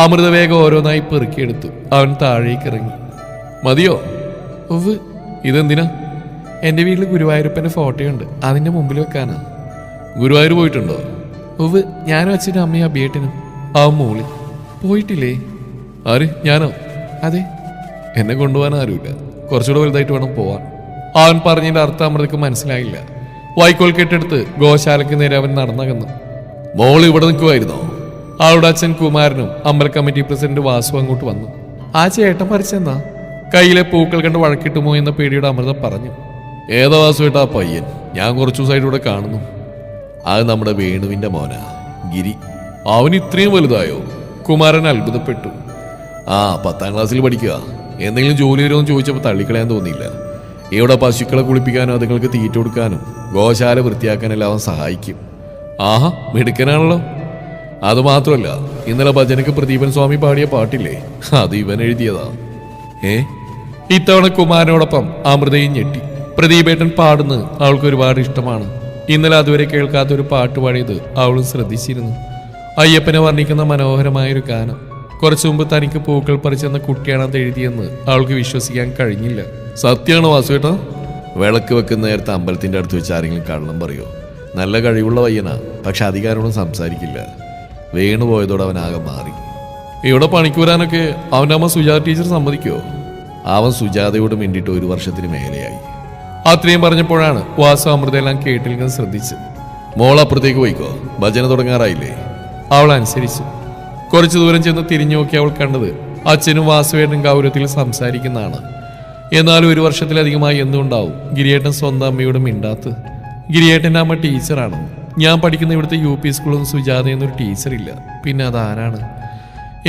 അമൃതവേഗം ഓരോന്നായി പെറുക്കിയെടുത്തു. അവൻ താഴേക്ക് ഇറങ്ങി. മതിയോ? ഉവ്. ഇതെന്തിനാ? എൻ്റെ വീട്ടിൽ ഗുരുവായൂരപ്പൻ്റെ ഫോട്ടോയുണ്ട്, അതിൻ്റെ മുമ്പിൽ വെക്കാനാ. ഗുരുവായൂർ പോയിട്ടുണ്ടോ? ഉവ്, ഞാനും അച്ഛനും അമ്മയും അഭിയേട്ടനും. അവൻ മൂളി. പോയിട്ടില്ലേ? ആര്? ഞാനോ? അതെ. എന്നെ കൊണ്ടുപോകാൻ ആരുമില്ല, കുറച്ചുകൂടെ വലുതായിട്ട് വേണം പോവാൻ. അവൻ പറഞ്ഞതിൻ്റെ അർത്ഥം അമൃതയ്ക്ക് മനസ്സിലായില്ല. വൈക്കോൽ കെട്ടെടുത്ത് ഗോശാലയ്ക്ക് നേരെ അവൻ നടന്നകന്നു. മോള് ഇവിടെ നിൽക്കുമായിരുന്നോ? അവളുടെ അച്ഛൻ കുമാരനും അമ്പല കമ്മിറ്റി പ്രസിഡന്റ് വാസു അങ്ങോട്ട് വന്നു. ആ ചേട്ടൻ പറിച്ചെന്നാ? കയ്യിലെ പൂക്കൾ കണ്ട് വഴക്കിട്ടുമോ എന്ന പേടിയുടെ അമൃത പറഞ്ഞു. ഏതാ വാസുവേട്ടാ പയ്യൻ? ഞാൻ കുറച്ചു ദിവസമായിട്ട് ഇവിടെ കാണുന്നു. അത് നമ്മുടെ വേണുവിന്റെ മോനാ, ഗിരി. അവൻ ഇത്രയും വലുതായോ? കുമാരൻ അത്ഭുതപ്പെട്ടു. ആ, 10ാം ക്ലാസ്സിൽ പഠിക്കുക. എന്തെങ്കിലും ജോലി വരുമെന്ന് ചോദിച്ചപ്പോൾ തള്ളിക്കളയാൻ തോന്നിയില്ല. ഇവിടെ പശുക്കളെ കുളിപ്പിക്കാനും അതുങ്ങൾക്ക് തീറ്റ കൊടുക്കാനും ഗോശാല വൃത്തിയാക്കാനെല്ലാം അവൻ സഹായിക്കും. ആഹാ, മിടുക്കനാണല്ലോ. അതുമാത്രമല്ല, ഇന്നലെ ഭജനക്ക് പ്രദീപൻ സ്വാമി പാടിയ പാട്ടില്ലേ, അത് ഇവൻ എഴുതിയതാ. ഇത്തവണ കുമാരനോടൊപ്പം അമൃതയും ഞെട്ടി. പ്രദീപേട്ടൻ പാടുന്നത് അവൾക്ക് ഒരുപാട് ഇഷ്ടമാണ്. ഇന്നലെ അതുവരെ കേൾക്കാത്തൊരു പാട്ട് പാടിയത് അവളും ശ്രദ്ധിച്ചിരുന്നു. അയ്യപ്പനെ വർണ്ണിക്കുന്ന മനോഹരമായൊരു ഗാനം. കുറച്ചു മുമ്പ് തനിക്ക് പൂക്കൾ പറിച്ചെന്ന കുട്ടിയാണ് അത് എഴുതിയെന്ന് അവൾക്ക് വിശ്വസിക്കാൻ കഴിഞ്ഞില്ല. സത്യമാണോ വാസുവേട്ടാ? വിളക്ക് വെക്കുന്ന നേരത്തെ അമ്പലത്തിന്റെ അടുത്ത് വെച്ച് ആരെങ്കിലും കള്ളം പറയോ? നല്ല കഴിവുള്ള പയ്യനാ, പക്ഷെ അധികാരമൊന്നും സംസാരിക്കില്ല. വേണു പോയതോടെ അവനാകെ മാറി. ഇവിടെ പണിക്ക് വരാനൊക്കെ അവൻ്റെ അമ്മ സുജാത ടീച്ചർ സമ്മതിക്കോ? അവൻ സുജാതയോട് മിണ്ടിയിട്ട് 1 വർഷത്തിന് മേലെയായി. അത്രയും പറഞ്ഞപ്പോഴാണ് വാസു അമൃതയെല്ലാം കേട്ടിരിക്കാൻ ശ്രദ്ധിച്ച്. മോൾ അപ്പുറത്തേക്ക് പോയിക്കോ, ഭജന തുടങ്ങാറായില്ലേ? അവൾ അനുസരിച്ചു. കുറച്ചു ദൂരം ചെന്ന് തിരിഞ്ഞു നോക്കി അവൾ കണ്ടത് അച്ഛനും വാസുവേട്ടനും ഗൗരവത്തിൽ സംസാരിക്കുന്നതാണ്. എന്നാലും 1 വർഷത്തിലധികമായി എന്തുകൊണ്ടാവും ഗിരിയേട്ടൻ സ്വന്തം അമ്മയോട് മിണ്ടാത്ത്? ഗിരിയേട്ടൻ്റെ അമ്മ ടീച്ചറാണ്. ഞാൻ പഠിക്കുന്ന ഇവിടുത്തെ UP സ്കൂളൊന്നും സുജാത എന്നൊരു ടീച്ചറില്ല. പിന്നെ അതാരാണ്?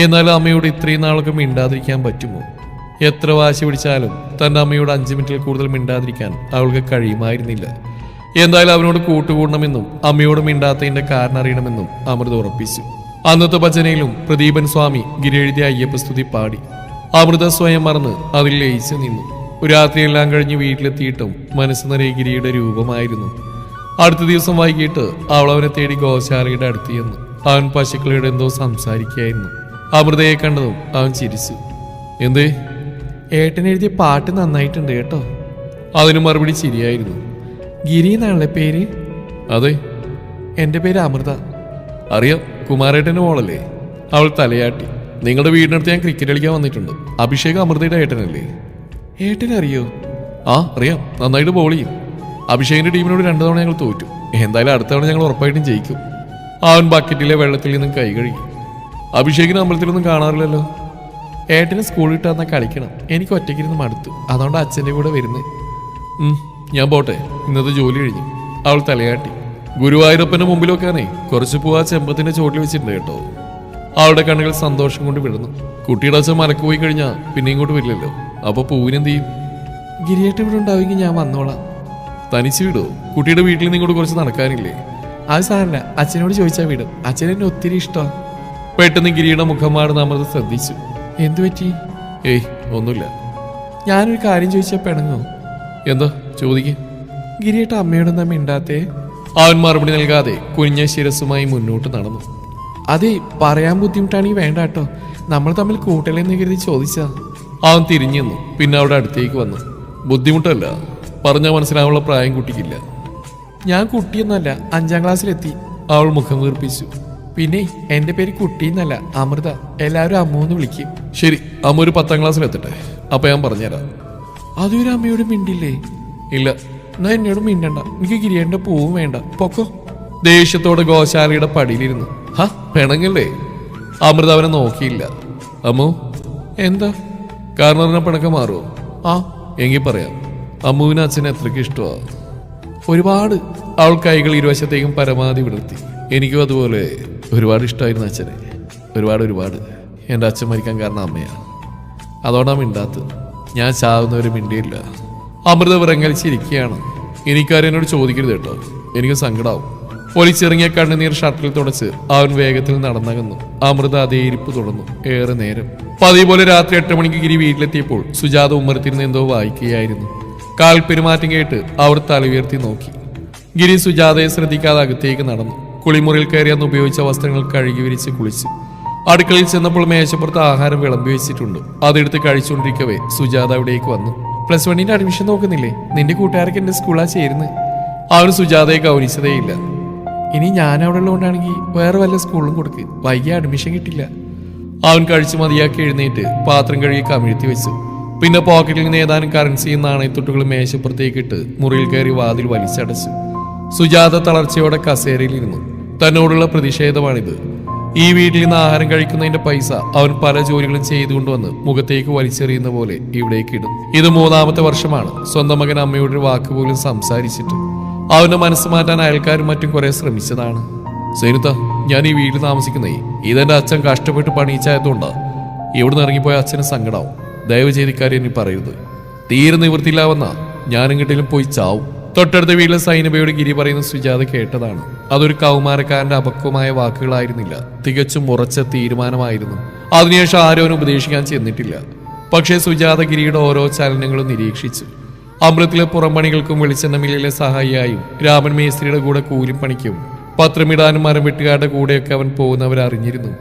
എന്നാലും അമ്മയോട് ഇത്രയും നാളൊക്കെ മിണ്ടാതിരിക്കാൻ പറ്റുമോ? എത്ര വാശി പിടിച്ചാലും തൻ്റെ അമ്മയോട് 5 മിനിറ്റിൽ കൂടുതൽ മിണ്ടാതിരിക്കാൻ അവൾക്ക് കഴിയുമായിരുന്നില്ല. എന്തായാലും അവനോട് കൂട്ടുകൂടണമെന്നും അമ്മയോട് മിണ്ടാത്തതിൻ്റെ കാരണം അറിയണമെന്നും അമൃത ഉറപ്പിച്ചു. അന്നത്തെ ഭജനയിലും പ്രദീപൻ സ്വാമി ഗിരി എഴുതിയ അയ്യപ്പസ്തുതി പാടി. അമൃത സ്വയം മറന്ന് അതിൽ ലയിച്ചു നിന്നു. രാത്രിയെല്ലാം കഴിഞ്ഞ് വീട്ടിലെത്തിയിട്ടും മനസ്സ് നിറയെ ഗിരിയുടെ രൂപമായിരുന്നു. അടുത്ത ദിവസം വൈകിട്ട് അവൾ അവനെ തേടി ഗോശാലയുടെ അടുത്ത് ചെന്നു. അവൻ പശുക്കളോട് എന്തോ സംസാരിക്കുകയായിരുന്നു. അമൃതയെ കണ്ടതും അവൻ ചിരിച്ചു. എന്തേ? ഏട്ടൻ എഴുതിയ പാട്ട് നന്നായിട്ടുണ്ട് കേട്ടോ. അതിന് മറുപടി ചിരിയായിരുന്നു. ഗിരി എന്നാണല്ലേ പേര്? അതെ. എൻ്റെ പേര് അമൃത. അറിയാം, കുമാരേട്ടൻ്റെ മോളല്ലേ? അവൾ തലയാട്ടി. നിങ്ങളുടെ വീടിനടുത്ത് ഞാൻ ക്രിക്കറ്റ് കളിക്കാൻ വന്നിട്ടുണ്ട്. അഭിഷേക് അമൃതയുടെ ഏട്ടനല്ലേ? ഏട്ടനറിയോ? ആ, അറിയാം. നന്നായിട്ട് ബോൾ ചെയ്യും. അഭിഷേകിന്റെ ടീമിനോട് 2 തവണ ഞങ്ങൾ തോറ്റു. എന്തായാലും അടുത്ത തവണ ഞങ്ങൾ ഉറപ്പായിട്ടും ജയിക്കും. അവൻ ബക്കറ്റിലെ വെള്ളത്തിൽ നിന്നും കൈ കഴുകി. അഭിഷേകിന് അമ്പലത്തിലൊന്നും കാണാറില്ലല്ലോ. ഏട്ടന് സ്കൂളിൽ വിട്ടാൽ കളിക്കണം. എനിക്ക് ഒറ്റയ്ക്കിരുന്ന് മടുത്തു, അതുകൊണ്ട് അച്ഛൻ്റെ കൂടെ വരുന്നത്. ഞാൻ പോട്ടെ, ഇന്നത്തെ ജോലി കഴിഞ്ഞു. അവൾ തലയാട്ടി. ഗുരുവായൂരപ്പൻ്റെ മുമ്പിൽ വെക്കാനേ കുറച്ച് പൂവാ ചെമ്പത്തിന്റെ ചോട്ടിൽ വെച്ചിട്ടുണ്ട് കേട്ടോ. അവളുടെ കണ്ണുകൾ സന്തോഷം കൊണ്ട് വിടുന്നു. കുട്ടിയുടെ അച്ഛൻ മലക്ക് പോയി കഴിഞ്ഞാൽ പിന്നെ ഇങ്ങോട്ട് വരില്ലല്ലോ. അപ്പൊ പൂവിനെന്ത് ചെയ്യും? ഗിരിയേട്ടൻ ഇവിടെ ഉണ്ടാവുമെങ്കിൽ ഞാൻ വന്നോളാം. തനിച്ച് വിടുമോ? കുട്ടിയുടെ വീട്ടിൽ നിന്ന് ഇങ്ങോട്ട് കുറച്ച് നടക്കാനില്ലേ? അത് സാരല്ല, അച്ഛനോട് ചോദിച്ചാൽ വിടും. അച്ഛനെന്നെ ഒത്തിരി ഇഷ്ടമാണ്. പെട്ടെന്ന് ഗിരിയുടെ മുഖം മാറുന്ന അമൃത ശ്രദ്ധിച്ചു. എന്തു പറ്റി? ഏയ്, ഒന്നുമില്ല. ഞാനൊരു കാര്യം ചോദിച്ചാൽ പിണങ്ങോ? എന്താ? ചോദിക്കും. ഗിരിയേട്ട അമ്മയോടൊന്നും മിണ്ടാത്തേ? അവൻ മറുപടി നൽകാതെ കുഞ്ഞ ശിരസുമായി മുന്നോട്ട് നടന്നു. അതെ, പറയാൻ ബുദ്ധിമുട്ടാണെങ്കിൽ വേണ്ട കേട്ടോ. നമ്മൾ തമ്മിൽ കൂട്ടലെന്ന് കരുതി ചോദിച്ചാ. അവൻ തിരിഞ്ഞു നിന്നു. പിന്നെ അവിടെ അടുത്തേക്ക് വന്നു. ബുദ്ധിമുട്ടല്ല, പറഞ്ഞാൽ മനസ്സിലാവുള്ള പ്രായം കുട്ടിക്കില്ല. ഞാൻ കുട്ടിയൊന്നുമല്ല, 5ാം ക്ലാസ്സിലെത്തി. അവൾ മുഖം വീർപ്പിച്ചു. പിന്നെ എൻ്റെ പേര് കുട്ടിയെന്നല്ല, അമൃത. എല്ലാവരും അമ്മൂന്ന് വിളിക്കും. ശരി, അമ്മ ഒരു 10ാം ക്ലാസ്സിലെത്തട്ടെ, അപ്പൊ ഞാൻ പറഞ്ഞുതരാം. അതൊരു അമ്മയോട് മിണ്ടില്ലേ? ഇല്ല. എന്നാ എന്നോട് മിണ്ടണ്ട. എനിക്ക് ഗിരിയേട്ടൻ്റെ പൂവും വേണ്ട, പൊക്കോ. ദേഷ്യത്തോടെ ഗോശാലയുടെ പടിയിലിരുന്നു. ഹാ, പിണങ്ങല്ലേ? അമൃത അവനെ നോക്കിയില്ല. അമ്മു, എന്താ? കാരണം പിണക്കം മാറുമോ? ആ, എങ്കിൽ പറയാം. അമ്മുവിന് അച്ഛനെ എത്രയ്ക്ക് ഇഷ്ടമാണ്? ഒരുപാട്. അവൾ കൈകൾ ഇരുവശത്തേക്കും പരമാവധി വിടർത്തി. എനിക്കും അതുപോലെ ഒരുപാട് ഇഷ്ടമായിരുന്നു അച്ഛനെ. ഒരുപാട്. എൻ്റെ അച്ഛൻ മരിക്കാൻ കാരണം അമ്മയാണ്. അതോടാ മിണ്ടാത്തത്. ഞാൻ ചാവുന്നവരെ മിണ്ടിയില്ല. അമൃത വിറങ്ങലിച്ചിരിക്കുകയാണ്. എനിക്കാരും എന്നോട് ചോദിക്കരുത് കേട്ടോ, എനിക്ക് സങ്കടാവും. ഒലിച്ചിറങ്ങിയ കണ്ണുനീർ ഷർട്ടിൽ തുടച്ച് അവൻ വേഗത്തിൽ നടന്നകന്നു. അമൃത അതേ ഇരിപ്പ് തുടർന്നു ഏറെ നേരം. പതിവ് പോലെ രാത്രി 8 മണിക്ക് ഗിരി വീട്ടിലെത്തിയപ്പോൾ സുജാത ഉമ്മറത്തിരുന്ന് എന്തോ വായിക്കുകയായിരുന്നു. കാൽ പെരുമാറ്റം കേട്ട് അവർ തല ഉയർത്തി നോക്കി. ഗിരി സുജാതയെ ശ്രദ്ധിക്കാതെ അകത്തേക്ക് നടന്നു. കുളിമുറിയിൽ കയറി അന്ന് ഉപയോഗിച്ച വസ്ത്രങ്ങൾ കഴുകി വിരിച്ച് കുളിച്ചു. അടുക്കളയിൽ ചെന്നപ്പോൾ മേശപ്പുറത്ത് ആഹാരം വിളമ്പി വെച്ചിട്ടുണ്ട്. അതെടുത്ത് കഴിച്ചുകൊണ്ടിരിക്കവേ സുജാത അവിടേക്ക് വന്നു. +1 അഡ്മിഷൻ നോക്കുന്നില്ലേ? നിന്റെ കൂട്ടുകാരൊക്കെ എന്റെ സ്കൂളാ ചേരുന്നത്. അവർ സുജാതയെ ഗൗനിച്ചതേയില്ല. ഇനി ഞാൻ അവിടെ ഉള്ളതുകൊണ്ടാണെങ്കിൽ വേറെ വല്ല സ്കൂളിലും കൊടുക്ക്, വൈകി അഡ്മിഷൻ കിട്ടില്ല. അവൻ കഴിച്ചു മതിയാക്കി എഴുന്നേറ്റ് പാത്രം കഴുകി കമിഴ്ത്തി വെച്ചു. പിന്നെ പോക്കറ്റിൽ നിന്ന് ഏതാനും കറൻസിയും നാണയത്തൊട്ടുകൾ മേശപ്പുറത്തേക്ക് ഇട്ട് മുറിയിൽ കയറി വാതിൽ വലിച്ചടച്ചു. സുജാത തളർച്ചയോടെ കസേരയിലിരുന്നു. തന്നോടുള്ള പ്രതിഷേധമാണിത്. ഈ വീട്ടിൽ നിന്ന് ആഹാരം കഴിക്കുന്നതിന്റെ പൈസ അവൻ പല ജോലികളും ചെയ്തുകൊണ്ടുവന്ന് മുഖത്തേക്ക് വലിച്ചെറിയുന്ന പോലെ ഇവിടേക്ക് ഇടും. ഇത് 3ാമത്തെ വർഷമാണ് സ്വന്തം മകൻ അമ്മയോടൊരു വാക്ക് പോലും സംസാരിച്ചിട്ട്. അവന്റെ മനസ്സ് മാറ്റാൻ അയൽക്കാരും മറ്റും കുറെ ശ്രമിച്ചതാണ്. സൈനുത്ത, ഞാൻ ഈ വീട്ടിൽ താമസിക്കുന്നേ ഇതെന്റെ അച്ഛൻ കഷ്ടപ്പെട്ട് പണിയിച്ചായതുകൊണ്ടാ. ഇവിടുന്ന് ഇറങ്ങിപ്പോയ അച്ഛന് സങ്കടാവും. ദയവ് ചെയ്ത് ഇക്കാര്യം ഇനി പറയരുത്. തീരെ നിവൃത്തിയില്ലാവെന്നാ ഞാനെങ്ങോട്ടേലും പോയി ചാവും. തൊട്ടടുത്ത വീട്ടിലെ സൈനബയോട് ഗിരി പറയുന്ന സുജാത കേട്ടതാണ്. അതൊരു കൗമാരക്കാരന്റെ അപക്വമായ വാക്കുകളായിരുന്നില്ല, തികച്ചും ഉറച്ച തീരുമാനമായിരുന്നു. അതിനുശേഷം ആരോനും ഉപദേശിക്കാൻ ചെന്നിട്ടില്ല. പക്ഷേ സുജാത ഗിരിയുടെ ഓരോ ചലനങ്ങളും നിരീക്ഷിച്ചു. അമൃതത്തിലെ പുറംപണികൾക്കും വെളിച്ചെണ്ണ മില്ലിലെ സഹായിയായും രാമൻ മേസ്ത്രിയുടെ കൂടെ കൂലിപ്പണിക്കും പത്രമിടാനും മരം വെട്ടുകാരുടെ കൂടെയൊക്കെ അവൻ പോകുന്നവരറിഞ്ഞിരുന്നു.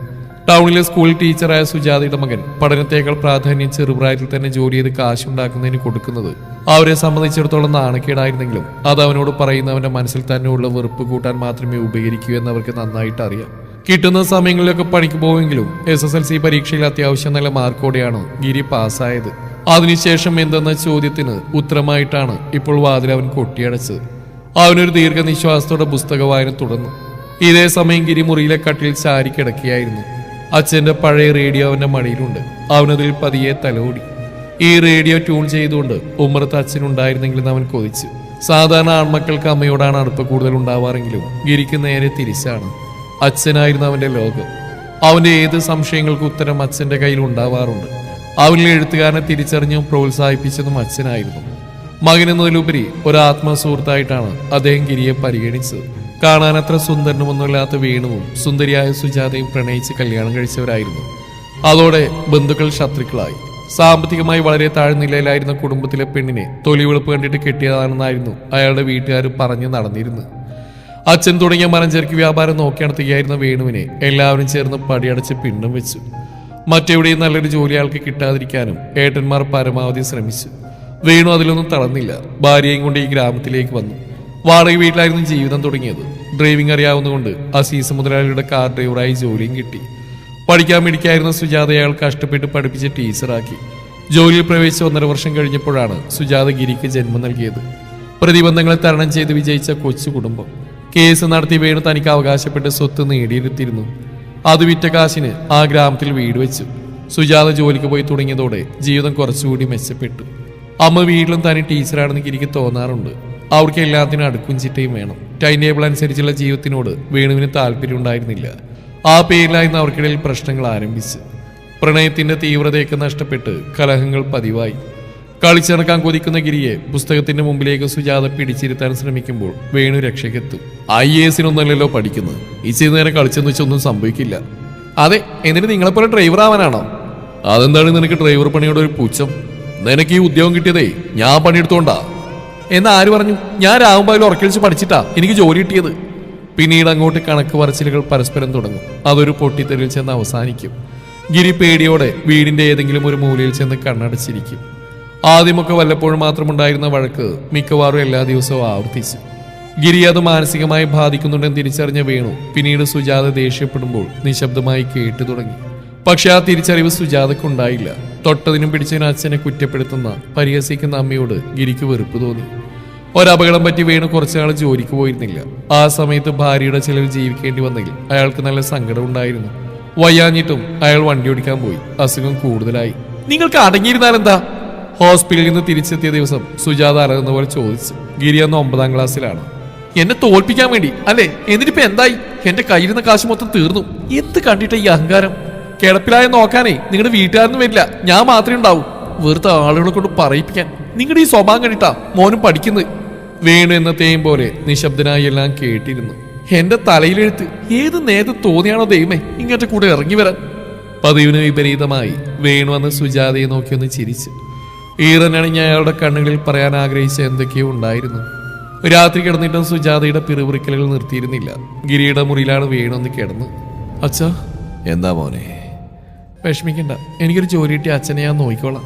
ടൗണിലെ സ്കൂൾ ടീച്ചറായ സുജാതയുടെ മകൻ പഠനത്തേക്കാൾ പ്രാധാന്യം ചെറുപ്രായത്തിൽ തന്നെ ജോലി ചെയ്ത് കാശുണ്ടാക്കുന്നതിന് കൊടുക്കുന്നത് അവരെ സംബന്ധിച്ചിടത്തോളം നാണക്കേടായിരുന്നെങ്കിലും അത് അവനോട് പറയുന്നവന്റെ മനസ്സിൽ തന്നെ ഉള്ള വെറുപ്പ് കൂട്ടാൻ മാത്രമേ ഉപകരിക്കൂ എന്നവർക്ക് നന്നായിട്ട് അറിയാം. കിട്ടുന്ന സമയങ്ങളിലൊക്കെ പണിക്ക് പോവെങ്കിലും SSLC പരീക്ഷയിൽ അത്യാവശ്യം നല്ല മാർക്കോടെയാണ് ഗിരി പാസ്സായത്. അതിനുശേഷം എന്തെന്ന ചോദ്യത്തിന് ഉത്തരമായിട്ടാണ് ഇപ്പോൾ വാതിൽ അവൻ കൊട്ടിയടച്ചത്. അവനൊരു ദീർഘനിശ്വാസത്തോടെ പുസ്തക വായന തുടർന്നു. ഇതേ സമയം ഗിരി മുറിയിലെ കട്ടിൽ ചാരി കിടക്കുകയായിരുന്നു. അച്ഛന്റെ പഴയ റേഡിയോ അവന്റെ മടിയിലുണ്ട്. അവനതിൽ പതിയെ തലോടി. ഈ റേഡിയോ ട്യൂൺ ചെയ്തുകൊണ്ട് ഉമ്മറത്ത് അച്ഛനുണ്ടായിരുന്നെങ്കിലും അവൻ കൊതിച്ചു. സാധാരണ ആൺമക്കൾക്ക് അമ്മയോടാണ് അടുപ്പ് കൂടുതൽ ഉണ്ടാവാറെങ്കിലും ഗിരിക്ക് നേരെ തിരിച്ചാണ്. അച്ഛനായിരുന്നു അവന്റെ ലോകം. അവന്റെ ഏത് സംശയങ്ങൾക്ക് ഉത്തരം അച്ഛന്റെ കയ്യിൽ ഉണ്ടാവാറുണ്ട്. അവനിൽ എഴുത്തുകാരനെ തിരിച്ചറിഞ്ഞും പ്രോത്സാഹിപ്പിച്ചതും അച്ഛനായിരുന്നു. മകനെന്നതിലുപരി ഒരു ആത്മസുഹൃത്തായിട്ടാണ് അദ്ദേഹം ഗിരിയെ പരിഗണിച്ചത്. കാണാൻ അത്ര സുന്ദരനുമൊന്നുമില്ലാത്ത വേണുവും സുന്ദരിയായ സുജാതയും പ്രണയിച്ച് കല്യാണം കഴിച്ചവരായിരുന്നു. അതോടെ ബന്ധുക്കൾ ശത്രുക്കളായി. സാമ്പത്തികമായി വളരെ താഴ്ന്നിലയിലായിരുന്ന കുടുംബത്തിലെ പെണ്ണിനെ തൊലിവെളുപ്പ് കണ്ടിട്ട് കെട്ടിയതാണെന്നായിരുന്നു അയാളുടെ വീട്ടുകാർ പറഞ്ഞു നടന്നിരുന്നത്. അച്ഛൻ തുടങ്ങിയ മലഞ്ചരക്ക് വ്യാപാരം നോക്കി നടത്തുകയായിരുന്ന വേണുവിനെ എല്ലാവരും ചേർന്ന് പടിയടച്ച് പിണ്ടും വെച്ചു. മറ്റെവിടെയും നല്ലൊരു ജോലി അയാൾക്ക് കിട്ടാതിരിക്കാനും ഏട്ടന്മാർ പരമാവധി ശ്രമിച്ചു. വേണു അതിലൊന്നും തളർന്നില്ല. ഭാര്യയും കൊണ്ട് ഈ ഗ്രാമത്തിലേക്ക് വന്നു. വാടക വീട്ടിലായിരുന്നു ജീവിതം തുടങ്ങിയത്. ഡ്രൈവിംഗ് അറിയാവുന്നതുകൊണ്ട് അസീസ് മുതലാളിയുടെ കാർ ഡ്രൈവറായി ജോലിയും കിട്ടി. പഠിക്കാൻ മിടിക്കായിരുന്ന സുജാത അയാൾ കഷ്ടപ്പെട്ട് പഠിപ്പിച്ച് ടീച്ചറാക്കി. ജോലിയിൽ പ്രവേശിച്ച് 1.5 വർഷം കഴിഞ്ഞപ്പോഴാണ് സുജാത ഗിരിക്ക് ജന്മം നൽകിയത്. പ്രതിബന്ധങ്ങളെ തരണം ചെയ്ത് വിജയിച്ച കൊച്ചു കുടുംബം. കേസ് നടത്തി വേണു തനിക്ക് അവകാശപ്പെട്ട് സ്വത്ത് നേടിയെടുത്തിരുന്നു. അത് വിറ്റ കാശിന് ആ ഗ്രാമത്തിൽ വീട് വെച്ചു. സുജാത ജോലിക്ക് പോയി തുടങ്ങിയതോടെ ജീവിതം കുറച്ചുകൂടി മെച്ചപ്പെട്ടു. അമ്മ വീട്ടിലും തനി ടീച്ചറാണെന്ന് ഗിരിക്ക് തോന്നാറുണ്ട്. അവർക്ക് എല്ലാത്തിനും അടുക്കും ചിട്ടയും വേണം. ടൈം ടേബിൾ അനുസരിച്ചുള്ള ജീവിതത്തിനോട് വേണുവിന് താല്പര്യം ഉണ്ടായിരുന്നില്ല. ആ പേരിലായിരുന്നു അവർക്കിടയിൽ പ്രശ്നങ്ങൾ ആരംഭിച്ച്. പ്രണയത്തിന്റെ തീവ്രതയൊക്കെ നഷ്ടപ്പെട്ട് കലഹങ്ങൾ പതിവായി. കളിച്ചിറക്കാൻ കൊതിക്കുന്ന ഗിരിയെ പുസ്തകത്തിന്റെ മുമ്പിലേക്ക് സുജാത പിടിച്ചിരുത്താൻ ശ്രമിക്കുമ്പോൾ വേണു രക്ഷയ്ക്കെത്തും. IAS-നൊന്നല്ലല്ലോ പഠിക്കുന്നത്. ഇച്ചിരി നേരം കളിച്ചെന്ന് വെച്ചൊന്നും സംഭവിക്കില്ല. അതെ, എന്നിട്ട് നിങ്ങളെപ്പോലെ ഡ്രൈവർ ആവാനാണോ? അതെന്താണ് നിനക്ക് ഡ്രൈവർ പണിയോട് ഒരു പുച്ഛം? നിനക്ക് ഈ ഉദ്യോഗം കിട്ടിയതേ ഞാൻ പണിയെടുത്തോണ്ടാ. എന്ന് ആര് പറഞ്ഞു? ഞാൻ രാവുമ്പായാലും ഉറക്കളിച്ച് പഠിച്ചിട്ടാ എനിക്ക് ജോലി കിട്ടിയത്. പിന്നീട് അങ്ങോട്ട് കണക്ക് പറച്ചിലുകൾ പരസ്പരം തുടങ്ങും. അതൊരു പൊട്ടിത്തെറിയിൽ ചെന്ന് അവസാനിക്കും. ഗിരി പേടിയോടെ വീടിന്റെ ഏതെങ്കിലും ഒരു മൂലയിൽ ചെന്ന് കണ്ണടച്ചിരിക്കും. ആദ്യമൊക്കെ വല്ലപ്പോഴും മാത്രമുണ്ടായിരുന്ന വഴക്ക് മിക്കവാറും എല്ലാ ദിവസവും ആവർത്തിച്ചു. ഗിരി അത് മാനസികമായി ബാധിക്കുന്നുണ്ടെന്ന് തിരിച്ചറിഞ്ഞ വേണു പിന്നീട് സുജാത ദേഷ്യപ്പെടുമ്പോൾ നിശബ്ദമായി കേട്ടു തുടങ്ങി. പക്ഷെ ആ തിരിച്ചറിവ് സുജാതക്കുണ്ടായില്ല. തൊട്ടതിനും പിടിച്ചതിനും അച്ഛനെ കുറ്റപ്പെടുത്തുന്ന പരിഹസിക്കുന്ന അമ്മയോട് ഗിരിക്ക് വെറുപ്പ് തോന്നി. ഒരപകടം പറ്റി വേണു കുറച്ചുനാൾ ജോലിക്ക് പോയിരുന്നില്ല. ആ സമയത്ത് ഭാര്യയുടെ ചിലവ് ജീവിക്കേണ്ടി വന്നതിൽ അയാൾക്ക് നല്ല സങ്കടം ഉണ്ടായിരുന്നു. വയ്യാഞ്ഞിട്ടും അയാൾ വണ്ടി ഓടിക്കാൻ പോയി. അസുഖം കൂടുതലായി. നിങ്ങൾക്ക് അടങ്ങിയിരുന്നാലെന്താ? ഹോസ്പിറ്റലിൽ നിന്ന് തിരിച്ചെത്തിയ ദിവസം സുജാത അലകുന്ന പോലെ ചോദിച്ചു. ഗിരി അന്ന് 9ാം ക്ലാസ്സിലാണ്. എന്നെ തോൽപ്പിക്കാൻ വേണ്ടി അല്ലേ? എന്നിട്ടിപ്പോ എന്തായി? എന്റെ കയ്യിരുന്ന കാശ് മൊത്തം തീർന്നു. എന്ത് കണ്ടിട്ട് ഈ അഹങ്കാരം? കിടപ്പിലായ നോക്കാനേ നിങ്ങളുടെ വീട്ടുകാരൊന്നും വരില്ല, ഞാൻ മാത്രമേ ഉണ്ടാവൂ. വെറുതെ ആളുകളെ കൊണ്ട് പറയിപ്പിക്കാൻ. നിങ്ങളുടെ ഈ സ്വഭാവം കണ്ടിട്ടാ മോനും പഠിക്കുന്നത്. വേണു എന്നത്തെയും പോലെ നിശബ്ദനായി എല്ലാം കേട്ടിരുന്നു. എന്റെ തലയിലെഴുത്ത് ഏത് നേരത്തെ തോന്നിയാണോ ദൈവമേ ഇങ്ങോട്ട് കൂടെ ഇറങ്ങി വരാൻ? പതിവിന് വിപരീതമായി വേണു അന്ന് സുജാതയെ നോക്കിയൊന്ന് ചിരിച്ചു. ഈറനണിഞ്ഞ അയാളുടെ കണ്ണുകളിൽ പറയാൻ ആഗ്രഹിച്ച എന്തൊക്കെയോ ഉണ്ടായിരുന്നു. രാത്രി കിടന്നിട്ടും സുജാതയുടെ പിറുപിറുക്കലുകൾ നിർത്തിയിരുന്നില്ല. ഗിരിയുടെ മുറിയിലാണ് വേണു ഒന്ന് കിടന്ന്. അച്ഛാ, എന്താ മോനെ? വിഷമിക്കണ്ട, എനിക്കൊരു ജോലി കിട്ടിയ അച്ഛനെ ഞാൻ നോക്കിക്കോളാം.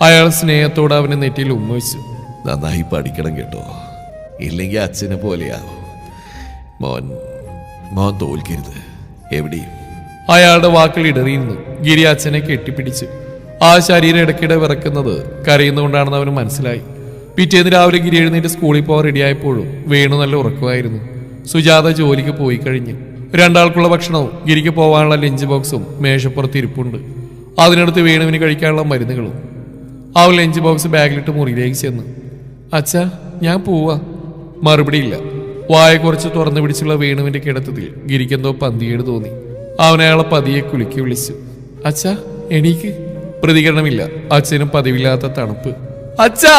അയാൾ സ്നേഹത്തോടെ അവനെ നെറ്റിയിൽ ഉമ്മ വെച്ചു. നന്നായി പഠിക്കണം കേട്ടോ, ഇല്ലെങ്കിൽ അച്ഛനെ പോലെയാവും. മോൻ തോൽക്കരുത് എവിടെയും. അയാളുടെ വാക്കുകൾ ഇടറിയിരുന്നു. ഗിരി അച്ഛനെ കെട്ടിപ്പിടിച്ചു. ആ ശരീരം ഇടയ്ക്കിടെ വിറക്കുന്നത് കരയുന്നുകൊണ്ടാണെന്ന് അവന് മനസ്സിലായി. പിറ്റേന്ന് രാവിലെ ഗിരി എഴുന്നേറ്റ് സ്കൂളിൽ പോകാൻ റെഡിയായപ്പോഴും വേണു നല്ല ഉറക്കമായിരുന്നു. സുജാത ജോലിക്ക് പോയി കഴിഞ്ഞു. രണ്ടാൾക്കുള്ള ഭക്ഷണവും ഗിരിക്ക് പോകാനുള്ള ലഞ്ച് ബോക്സും മേശപ്പുറത്ത് ഇരിപ്പുണ്ട്. അതിനടുത്ത് വേണുവിന് കഴിക്കാനുള്ള മരുന്നുകളും. അവൻ ലഞ്ച് ബോക്സ് ബാഗിലിട്ട് മുറിയിലേക്ക് ചെന്നു. അച്ഛാ, ഞാൻ പോവാ. മറുപടിയില്ല. വായ കുറച്ച് തുറന്നു പിടിച്ചുള്ള വേണുവിന്റെ കിടത്തത്തിൽ ഗിരിക്കെന്തോ പന്തിയേട് തോന്നി. അവനയാളെ പതിയെ കുലുക്കി വിളിച്ചു. അച്ഛാ, എണീക്ക്. പ്രതികരണമില്ല. അച്ഛനും പതിവില്ലാത്ത തണുപ്പ്. അച്ഛാ!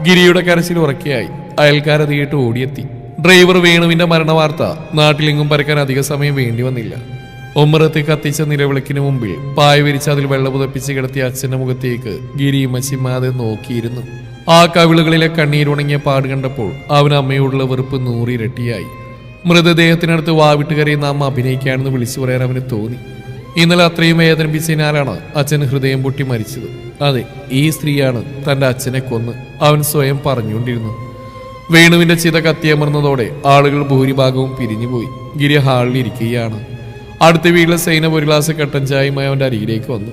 ഗിരിയുടെ കരച്ചിൽ ഉറക്കെയായി. അയൽക്കാരതിയിട്ട് ഓടിയെത്തി. ഡ്രൈവർ വേണുവിന്റെ മരണവാർത്ത നാട്ടിലെങ്ങും പരക്കാൻ അധിക സമയം വേണ്ടി വന്നില്ല. ഒമ്മറത്ത് കത്തിച്ച നിലവിളക്കിന് മുമ്പിൽ പായ വിരിച്ച് അതിൽ വെള്ളം പുതപ്പിച്ച് കിടത്തിയ അച്ഛന്റെ മുഖത്തേക്ക് ഗിരി മച്ചിമാതെ നോക്കിയിരുന്നു. ആ കവിളുകളിലെ കണ്ണീരുണങ്ങിയ പാട് കണ്ടപ്പോൾ അവന് അമ്മയോടുള്ള വെറുപ്പ് 100 ഇരട്ടിയായി. മൃതദേഹത്തിനടുത്ത് വാവിട്ട് കരയുന്ന അമ്മ അഭിനയിക്കാണെന്ന് വിളിച്ചു പറയാൻ അവന് തോന്നി. ഇന്നലെ അത്രയും വേദനിപ്പിച്ചതിനാലാണ് അച്ഛൻ ഹൃദയം പൊട്ടി മരിച്ചത്. അതെ, ഈ സ്ത്രീയാണ് തന്റെ അച്ഛനെ കൊന്ന് അവൻ സ്വയം പറഞ്ഞുകൊണ്ടിരുന്നു. വേണുവിന്റെ ചിത കത്തിയമർന്നതോടെ ആളുകൾ ഭൂരിഭാഗവും പിരിഞ്ഞുപോയി. ഗിരി ഹാളിൽ ഇരിക്കുകയാണ്. അടുത്ത വീട്ടിലെ സൈനബ് ഒരു ഗ്ലാസ് കട്ടൻ ചായയുമായി അവന്റെ അരികിലേക്ക് വന്നു.